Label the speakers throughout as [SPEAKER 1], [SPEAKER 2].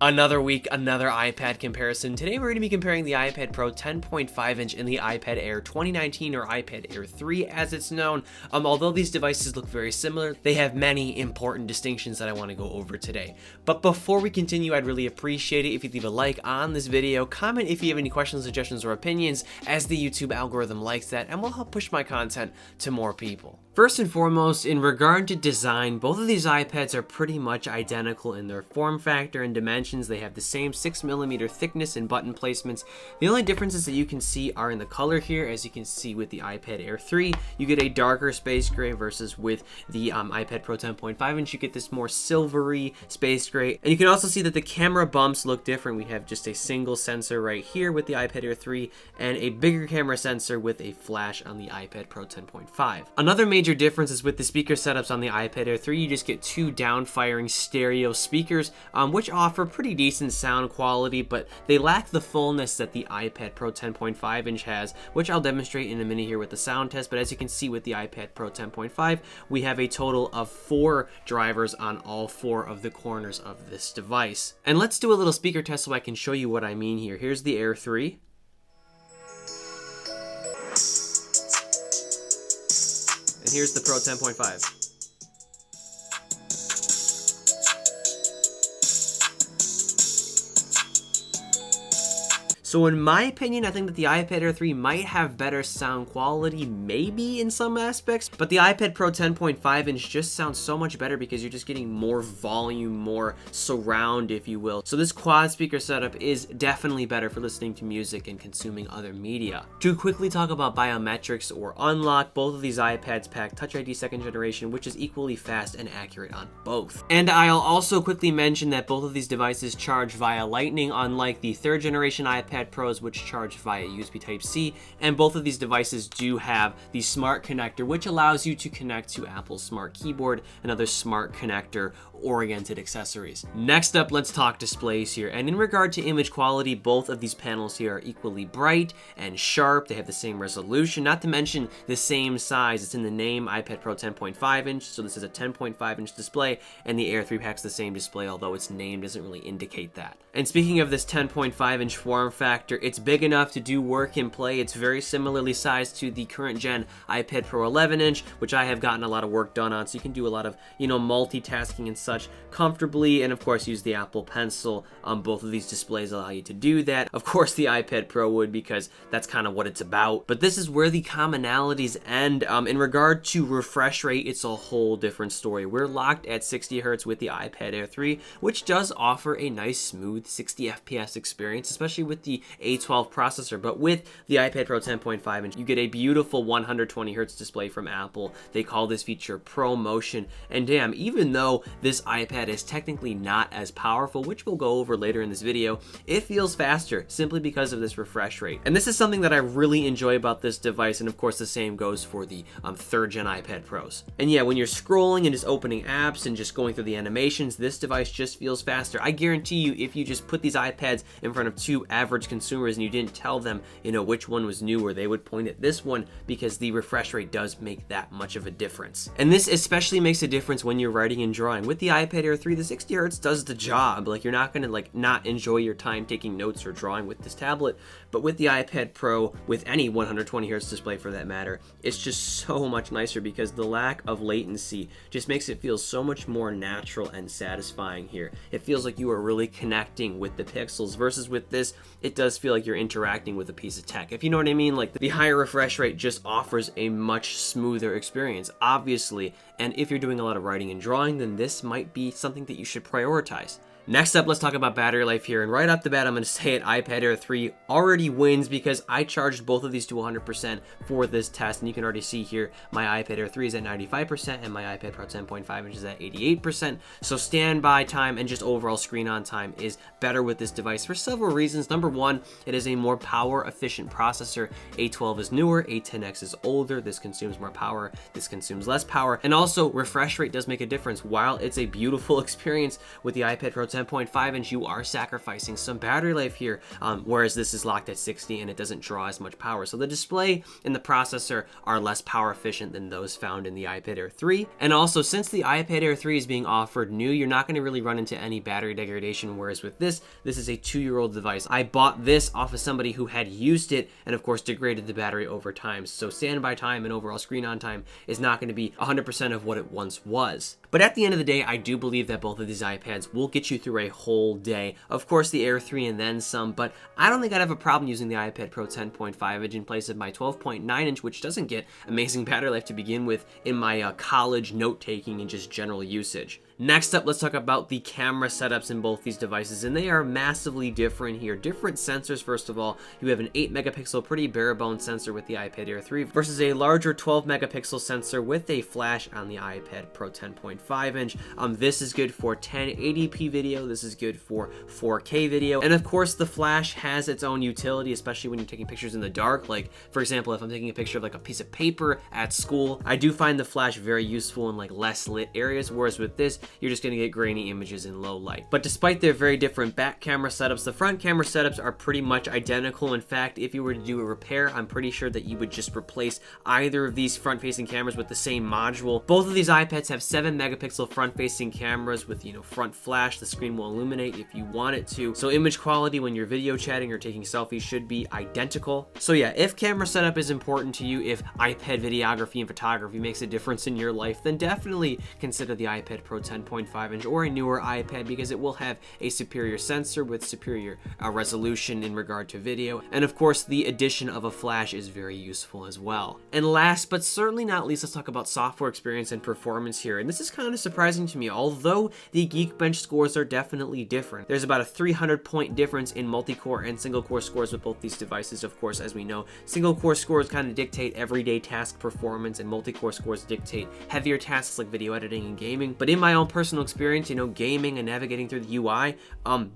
[SPEAKER 1] Another week, another iPad comparison. Today we're going to be comparing the iPad Pro 10.5 inch and the iPad Air 2019 or iPad Air 3 as it's known. Although these devices look very similar, they have many important distinctions that I want to go over today. But before we continue, I'd really appreciate it if you leave a like on this video, comment if you have any questions, suggestions, or opinions, as the YouTube algorithm likes that and will help push my content to more people. First and foremost, in regard to design, both of these iPads are pretty much identical in their form factor and dimensions. They have the same 6mm thickness and button placements. The only differences that you can see are in the color here. As you can see with the iPad Air 3, you get a darker space gray versus with the iPad Pro 10.5 inch, you get this more silvery space gray. And you can also see that the camera bumps look different. We have just a single sensor right here with the iPad Air 3 and a bigger camera sensor with a flash on the iPad Pro 10.5. Another major difference is with the speaker setups on the iPad Air 3. You just get two down-firing stereo speakers, which offer pretty decent sound quality, but they lack the fullness that the iPad Pro 10.5 inch has, which I'll demonstrate in a minute here with the sound test. But as you can see with the iPad Pro 10.5, we have a total of 4 drivers on all 4 of the corners of this device. And let's do a little speaker test so I can show you what I mean here. Here's the Air 3. And here's the Pro 10.5. So in my opinion, I think that the iPad Air 3 might have better sound quality, maybe in some aspects, but the iPad Pro 10.5 inch just sounds so much better because you're just getting more volume, more surround, if you will. So this quad speaker setup is definitely better for listening to music and consuming other media. To quickly talk about biometrics or unlock, both of these iPads pack Touch ID 2nd generation, which is equally fast and accurate on both. And I'll also quickly mention that both of these devices charge via Lightning, unlike the 3rd generation iPad Pros, which charge via USB Type-C, and both of these devices do have the smart connector, which allows you to connect to Apple's smart keyboard and other smart connector oriented accessories. Next up, let's talk displays here. And in regard to image quality, both of these panels here are equally bright and sharp. They have the same resolution, not to mention the same size. It's in the name, iPad Pro 10.5 inch, so this is a 10.5 inch display, and the Air 3 packs the same display, although its name doesn't really indicate that. And speaking of this 10.5 inch form factor, it's big enough to do work and play. It's very similarly sized to the current gen iPad Pro 11 inch, which I have gotten a lot of work done on, so you can do a lot of, multitasking and such comfortably, and of course use the Apple Pencil. Both of these displays allow you to do that. Of course the iPad Pro would, because that's kind of what it's about. But this is where the commonalities end. In regard to refresh rate, it's a whole different story. We're locked at 60 Hz with the iPad Air 3, which does offer a nice smooth 60 FPS experience, especially with the A12 processor. But with the iPad Pro 10.5 inch, you get a beautiful 120 Hz display from Apple. They call this feature Pro Motion, and damn, even though this iPad is technically not as powerful, which we'll go over later in this video, it feels faster simply because of this refresh rate. And this is something that I really enjoy about this device, and of course the same goes for the 3rd gen iPad Pros. And yeah, when you're scrolling and just opening apps and just going through the animations, this device just feels faster. I guarantee you, if you just put these iPads in front of 2 average consumers and you didn't tell them, which one was newer, they would point at this one, because the refresh rate does make that much of a difference. And this especially makes a difference when you're writing and drawing. With the iPad Air 3, the 60 Hz does the job. Like, you're not gonna not enjoy your time taking notes or drawing with this tablet. But with the iPad Pro, with any 120 Hz display for that matter, it's just so much nicer because the lack of latency just makes it feel so much more natural and satisfying here. It feels like you are really connecting with the pixels, versus with this, it does feel like you're interacting with a piece of tech. If you know what I mean, like the higher refresh rate just offers a much smoother experience, obviously. And if you're doing a lot of writing and drawing, then this might be something that you should prioritize. Next up, let's talk about battery life here. And right off the bat, I'm going to say it, iPad Air 3 already wins because I charged both of these to 100% for this test. And you can already see here, my iPad Air 3 is at 95% and my iPad Pro 10.5 inch is at 88%. So standby time and just overall screen on time is better with this device for several reasons. Number one, it is a more power efficient processor. A12 is newer, A10X is older. This consumes more power, this consumes less power. And also refresh rate does make a difference. While it's a beautiful experience with the iPad Pro 10.5 inch, you are sacrificing some battery life here, whereas this is locked at 60 and it doesn't draw as much power. So the display and the processor are less power efficient than those found in the iPad Air 3. And also, since the iPad Air 3 is being offered new, you're not going to really run into any battery degradation, whereas with this is a 2-year-old device. I bought this off of somebody who had used it and of course degraded the battery over time. So standby time and overall screen on time is not going to be 100% of what it once was. But at the end of the day, I do believe that both of these iPads will get you through a whole day. Of course, the Air 3 and then some, but I don't think I'd have a problem using the iPad Pro 10.5 inch in place of my 12.9 inch, which doesn't get amazing battery life to begin with in my college note-taking and just general usage. Next up, let's talk about the camera setups in both these devices, and they are massively different here. Different sensors, first of all. You have an 8 megapixel pretty bare bones sensor with the iPad Air 3 versus a larger 12 megapixel sensor with a flash on the iPad Pro 10.5 inch. This is good for 1080p video. This is good for 4K video. And of course, the flash has its own utility, especially when you're taking pictures in the dark. Like, for example, if I'm taking a picture of like a piece of paper at school, I do find the flash very useful in like less lit areas, whereas with this, you're just going to get grainy images in low light. But despite their very different back camera setups, the front camera setups are pretty much identical. In fact, if you were to do a repair, I'm pretty sure that you would just replace either of these front-facing cameras with the same module. Both of these iPads have 7 megapixel front-facing cameras with, front flash. The screen will illuminate if you want it to. So image quality when you're video chatting or taking selfies should be identical. So yeah, if camera setup is important to you, if iPad videography and photography makes a difference in your life, then definitely consider the iPad Pro 10.5 inch or a newer iPad, because it will have a superior sensor with superior resolution in regard to video. And of course, the addition of a flash is very useful as well. And last but certainly not least, let's talk about software experience and performance here. And this is kind of surprising to me, although the Geekbench scores are definitely different. There's about a 300-point difference in multi-core and single-core scores with both these devices. Of course, as we know, single-core scores kind of dictate everyday task performance, and multi-core scores dictate heavier tasks like video editing and gaming. But in my own personal experience, gaming and navigating through the UI,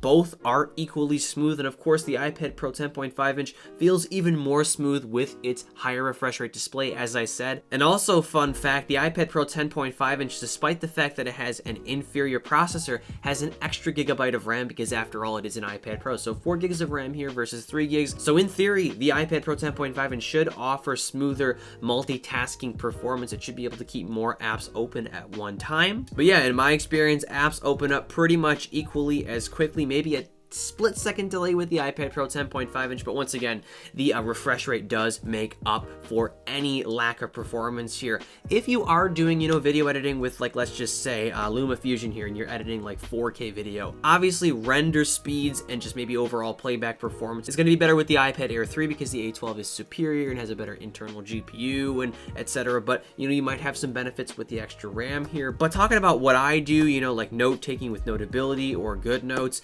[SPEAKER 1] both are equally smooth. And of course, the iPad Pro 10.5 inch feels even more smooth with its higher refresh rate display, as I said. And also, fun fact, the iPad Pro 10.5 inch, despite the fact that it has an inferior processor, has an extra gigabyte of RAM, because after all, it is an iPad Pro. So 4 gigs of RAM here versus 3 gigs. So in theory, the iPad Pro 10.5 inch should offer smoother multitasking performance. It should be able to keep more apps open at one time. But yeah, in my experience, apps open up pretty much equally as quickly, maybe a split-second delay with the iPad Pro 10.5 inch, but once again, the refresh rate does make up for any lack of performance here. If you are doing, video editing with, like, let's just say LumaFusion here, and you're editing like 4K video, obviously render speeds and just maybe overall playback performance is going to be better with the iPad Air 3 because the A12 is superior and has a better internal GPU and etc. But you might have some benefits with the extra RAM here. But talking about what I do, like note taking with Notability or GoodNotes,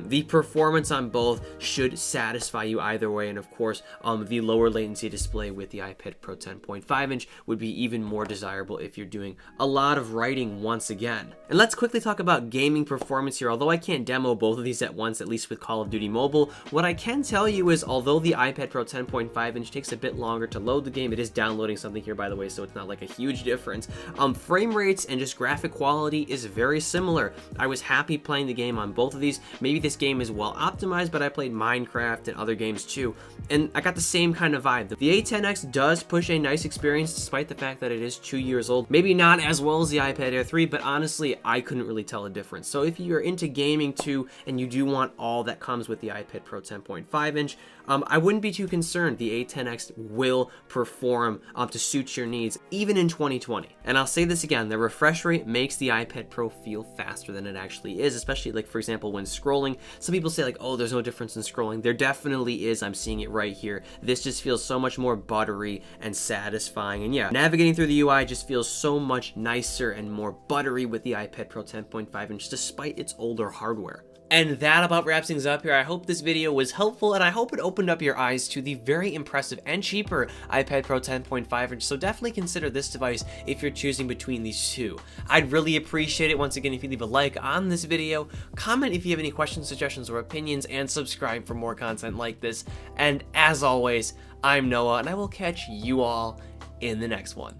[SPEAKER 1] the performance on both should satisfy you either way. And of course, the lower latency display with the iPad Pro 10.5 inch would be even more desirable if you're doing a lot of writing once again. And let's quickly talk about gaming performance here. Although I can't demo both of these at once, at least with Call of Duty Mobile, what I can tell you is, although the iPad Pro 10.5 inch takes a bit longer to load the game, it is downloading something here, by the way, so it's not like a huge difference. Frame rates and just graphic quality is very similar. I was happy playing the game on both of these. Maybe this game is well optimized, but I played Minecraft and other games too, and I got the same kind of vibe. The A10X does push a nice experience despite the fact that it is 2 years old. Maybe not as well as the iPad Air 3, but honestly, I couldn't really tell a difference. So if you're into gaming too, and you do want all that comes with the iPad Pro 10.5 inch, I wouldn't be too concerned. The A10X will perform to suit your needs, even in 2020. And I'll say this again, the refresh rate makes the iPad Pro feel faster than it actually is, especially like, for example, when scrolling. Some people say like, oh, there's no difference in scrolling. There definitely is. I'm seeing it right here. This just feels so much more buttery and satisfying. And yeah, navigating through the UI just feels so much nicer and more buttery with the iPad Pro 10.5 inch, despite its older hardware. And that about wraps things up here. I hope this video was helpful, and I hope it opened up your eyes to the very impressive and cheaper iPad Pro 10.5 inch, so definitely consider this device if you're choosing between these two. I'd really appreciate it once again if you leave a like on this video, comment if you have any questions, suggestions, or opinions, and subscribe for more content like this. And as always, I'm Noah, and I will catch you all in the next one.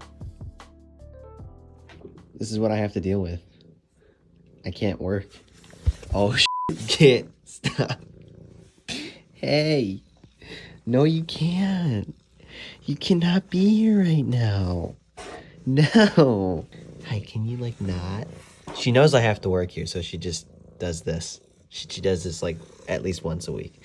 [SPEAKER 2] This is what I have to deal with. I can't work.
[SPEAKER 1] Oh, you can't. Stop. Hey. No, you can't. You cannot be here right now. No. Hi, can you, like, not? She knows I have to work here, so she just does this. She does this, like, at least once a week.